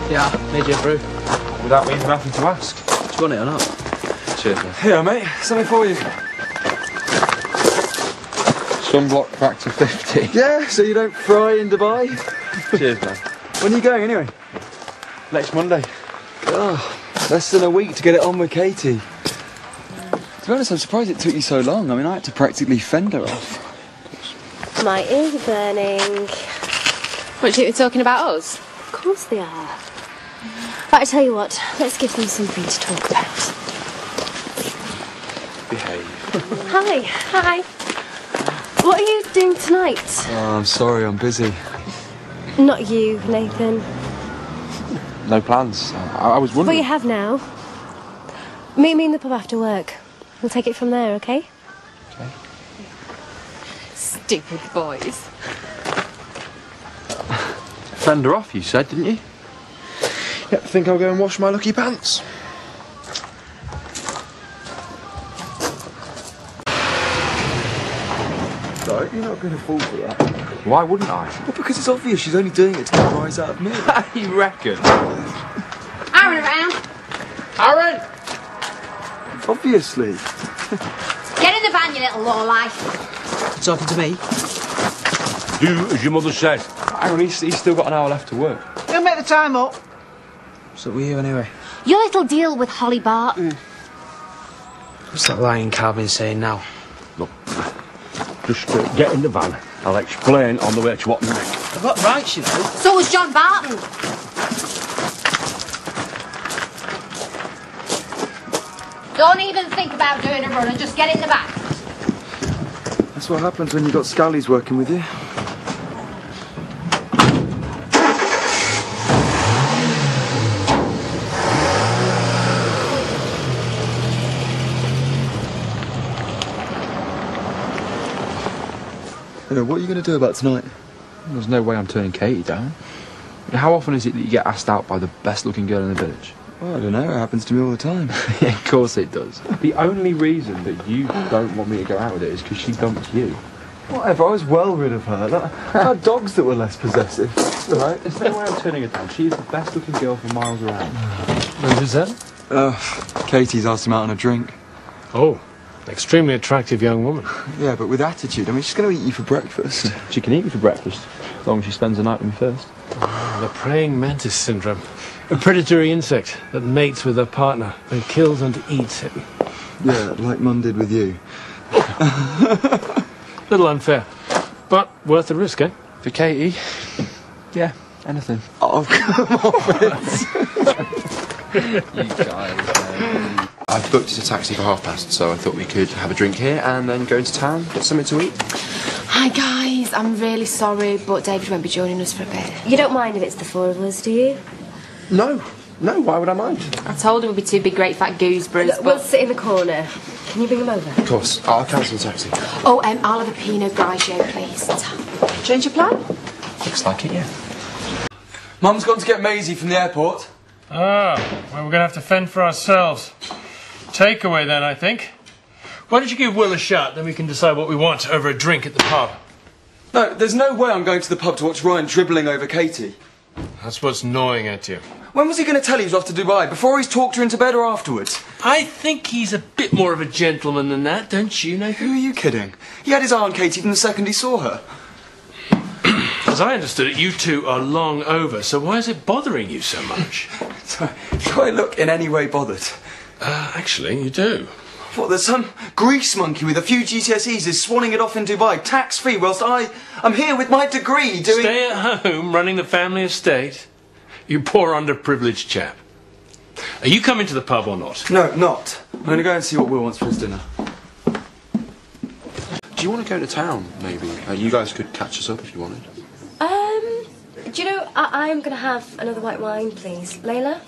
Yeah, made you a brew. Without me even having to ask. Do you want it or not? Cheers, mate. Here, mate. Something for you. Sunblock factor 50. Yeah, so you don't fry in Dubai. Cheers, man. When are you going, anyway? Next Monday. Oh, less than a week to get it on with Katie. To be honest, I'm surprised it took you so long. I mean, I had to practically fend her off. My ears are burning. What, you talking about us? Of course they are. But I tell you what, let's give them something to talk about. Behave. Hi. Hi. What are you doing tonight? Oh, I'm sorry, I'm busy. Not you, Nathan. No plans. I was What wondering. you have now. Meet me in the pub after work. We'll take it from there, okay? Okay. Stupid boys. Fend her off, you said, didn't you? Yep, think I'll go and wash my lucky pants. No, you're not going to fall for that. Why wouldn't I? Well, because it's obvious she's only doing it to get a rise out of me. You reckon? Aaron around. Aaron! Obviously. Get in the van, you little lowlife. You talking to me? Do as your mother says. Aaron, he's still got an hour left to work. He'll make the time up. What's up with you, anyway? Your little deal with Holly Barton. What's that lying cabin saying now? Look, just get in the van. I'll explain on the way to what next. I've got rights, you know. So was John Barton. Don't even think about doing a run and just get in the van. That's what happens when you've got Scallies working with you. What are you going to do about tonight? There's no way I'm turning Katie down. How often is it that you get asked out by the best-looking girl in the village? Well, I don't know. It happens to me all the time. Yeah, of course it does. The only reason that you don't want me to go out with it is because she dumped you. Whatever, I was well rid of her. I had dogs that were less possessive. Right? There's no way I'm turning her down. She is the best-looking girl for miles around. Who's that? Katie's asked him out on a drink. Oh, extremely attractive young woman. Yeah, but with attitude. I mean, she's going to eat you for breakfast. She can eat me for breakfast, as long as she spends the night with me first. The praying mantis syndrome. A predatory insect that mates with her partner and kills and eats him. Yeah, like Mum did with you. Little unfair, but worth the risk, eh? For Katie, yeah, anything. Oh, come on, You guys. I've booked us a taxi for past, so I thought we could have a drink here and then go into town, get something to eat. Hi guys, I'm really sorry, but David won't be joining us for a bit. You don't mind if it's the four of us, do you? No, why would I mind? I told him we'd be two big great fat gooseberries, Look, we'll sit in the corner. Can you bring him over? Of course, I'll cancel the taxi. Oh, I'll have a Pinot Grigio, please. Change your plan? Looks like it, yeah. Mum's gone to get Maisie from the airport. Ah, well, we're going to have to fend for ourselves. Takeaway then, I think. Why don't you give Will a shot, then we can decide what we want over a drink at the pub. No, there's no way I'm going to the pub to watch Ryan dribbling over Katie. That's what's gnawing at you. When was he going to tell you he was off to Dubai? Before he's talked her into bed or afterwards? I think he's a bit more of a gentleman than that, don't you, Nathan? Who are you kidding? He had his eye on Katie from the second he saw her. As I understood it, you two are long over, so why is it bothering you so much? Do I look in any way bothered? Actually, you do. What, there's some grease monkey with a few GCSEs is swanning it off in Dubai, tax-free, whilst I'm here with my degree doing... Stay at home, running the family estate? You poor underprivileged chap. Are you coming to the pub or not? No, not. I'm going to go and see what Will wants for his dinner. Do you want to go to town, maybe? You guys could catch us up if you wanted. Do you know, I'm going to have another white wine, please. Leyla?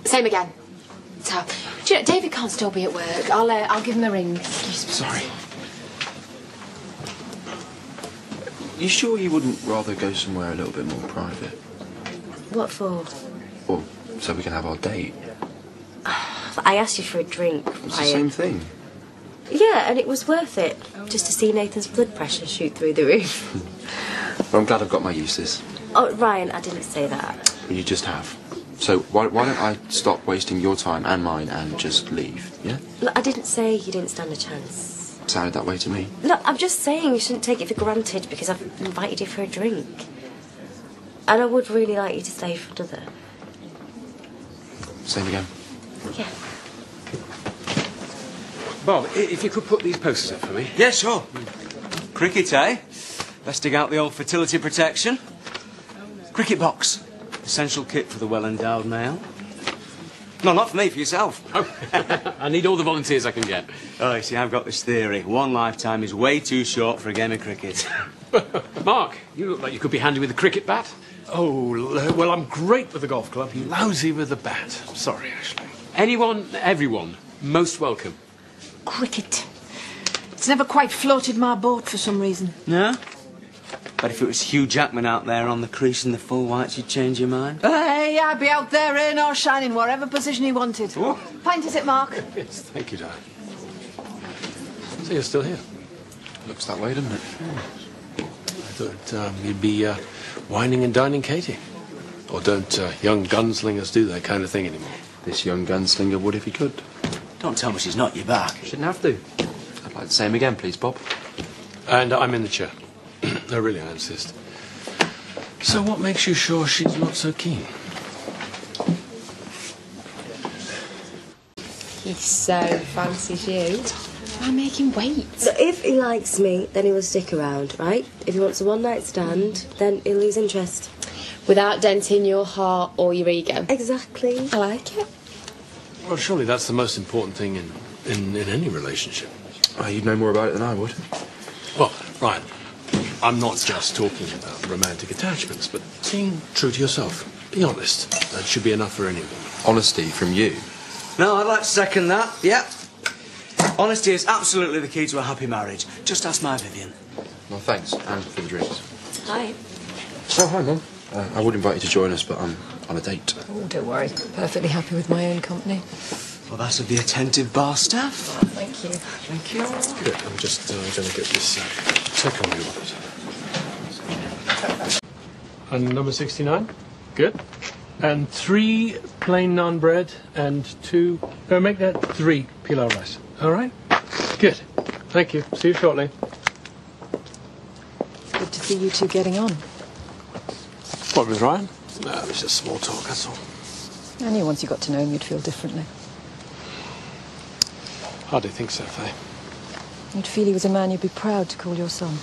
Same again. So, do you know, David can't still be at work. I'll give him a ring. Sorry. You sure you wouldn't rather go somewhere a little bit more private? What for? Well, so we can have our date. I asked you for a drink, It's the same thing. Yeah, and it was worth it. Just to see Nathan's blood pressure shoot through the roof. Well, I'm glad I've got my uses. Oh, Ryan, I didn't say that. Well, you just have. So why don't I stop wasting your time and mine and just leave, yeah? Look, I didn't say you didn't stand a chance. It sounded that way to me. Look, I'm just saying you shouldn't take it for granted because I've invited you for a drink. And I would really like you to stay for another. Same again. Yeah. Bob, if you could put these posters up for me. Yeah, sure. Cricket, eh? Let's dig out the old fertility protection. Cricket box. Essential kit for the well-endowed male. No, not for me, for yourself. Oh. I need all the volunteers I can get. Oh, you see, I've got this theory. One lifetime is way too short for a game of cricket. Mark, you look like you could be handy with a cricket bat. Oh, well, I'm great with the golf club. Lousy with the bat. Sorry, Ashley. Anyone, everyone, most welcome. Cricket. It's never quite floated my boat for some reason. No? But if it was Hugh Jackman out there on the crease in the full whites, you'd change your mind? Hey, I'd be out there, rain or shining, whatever position he wanted. Oh. Pint is it, Mark? Yes, thank you, darling. So you're still here? Looks that way, doesn't it? I thought you'd be wining and dining Katie. Or don't young gunslingers do that kind of thing anymore? This young gunslinger would if he could. Don't tell me she's not your back. Shouldn't have to. I'd like the same again, please, Bob. And I'm in the chair. No, really, I insist. So what makes you sure she's not so keen? He so fancies you. Why make him wait? So if he likes me, then he will stick around, right? If he wants a one-night stand, then he'll lose interest. Without denting your heart or your ego. Exactly. I like it. Well, surely that's the most important thing in any relationship. Oh, you'd know more about it than I would. Well, Ryan, I'm not just talking about romantic attachments, but being true to yourself. Be honest. That should be enough for anyone. Honesty from you. No, I'd like to second that. Yeah. Honesty is absolutely the key to a happy marriage. Just ask my Vivian. Well, thanks, and for the drinks. Hi. Oh, hi, Mum. I would invite you to join us, but I'm on a date. Oh, don't worry. Perfectly happy with my own company. Well, that's of the attentive bar staff. Oh, thank you. Thank you. Good. I'm just going to get this second one. And number 69? Good. And 3 plain naan bread and 2... make that 3 pilau rice. All right? Good. Thank you. See you shortly. Good to see you two getting on. What was Ryan? No, it was just small talk, that's all. I knew once you got to know him you'd feel differently. Hardly think so, Faye. You'd feel he was a man you'd be proud to call your son.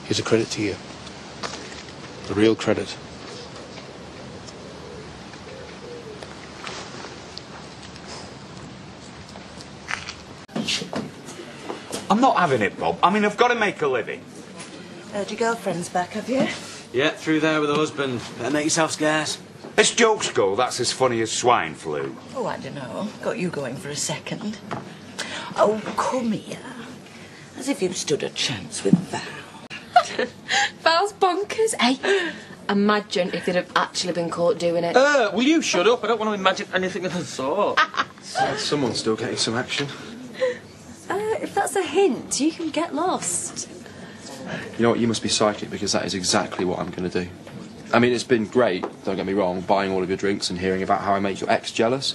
He's a credit to you. A real credit. I'm not having it, Bob. I mean, I've got to make a living. Heard your girlfriend's back, have you? Yeah, through there with the husband. Better make yourself scarce. It's joke school. That's as funny as swine flu. Oh, I don't know. Got you going for a second. Oh, come here. As if you stood a chance with Val. Val's bonkers, eh? Imagine if they'd have actually been caught doing it. Will you shut up? I don't want to imagine anything of the sort. Someone's still getting some action. If that's a hint, you can get lost. You know what? You must be psychic because that is exactly what I'm going to do. I mean, it's been great, don't get me wrong, buying all of your drinks and hearing about how I make your ex jealous.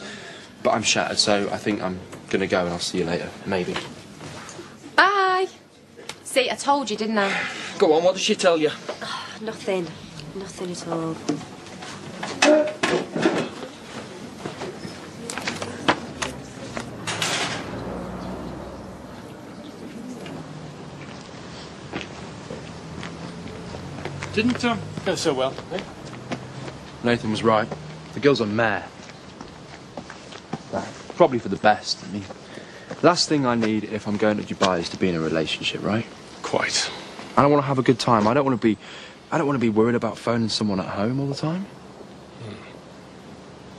But I'm shattered, so I think I'm going to go and I'll see you later. Maybe. Bye. See, I told you, didn't I? Go on, what did she tell you? Nothing. Nothing at all. Didn't go so well, eh? Nathan was right. The girl's a mare. Probably for the best. I mean, last thing I need if I'm going to Dubai is to be in a relationship, right? Quite. I don't want to have a good time. I don't want to be worried about phoning someone at home all the time.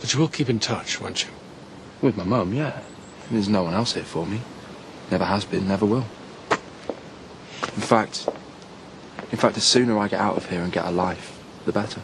But you will keep in touch, won't you? With my mum, yeah. There's no one else here for me. Never has been, never will. In fact, the sooner I get out of here and get a life, the better.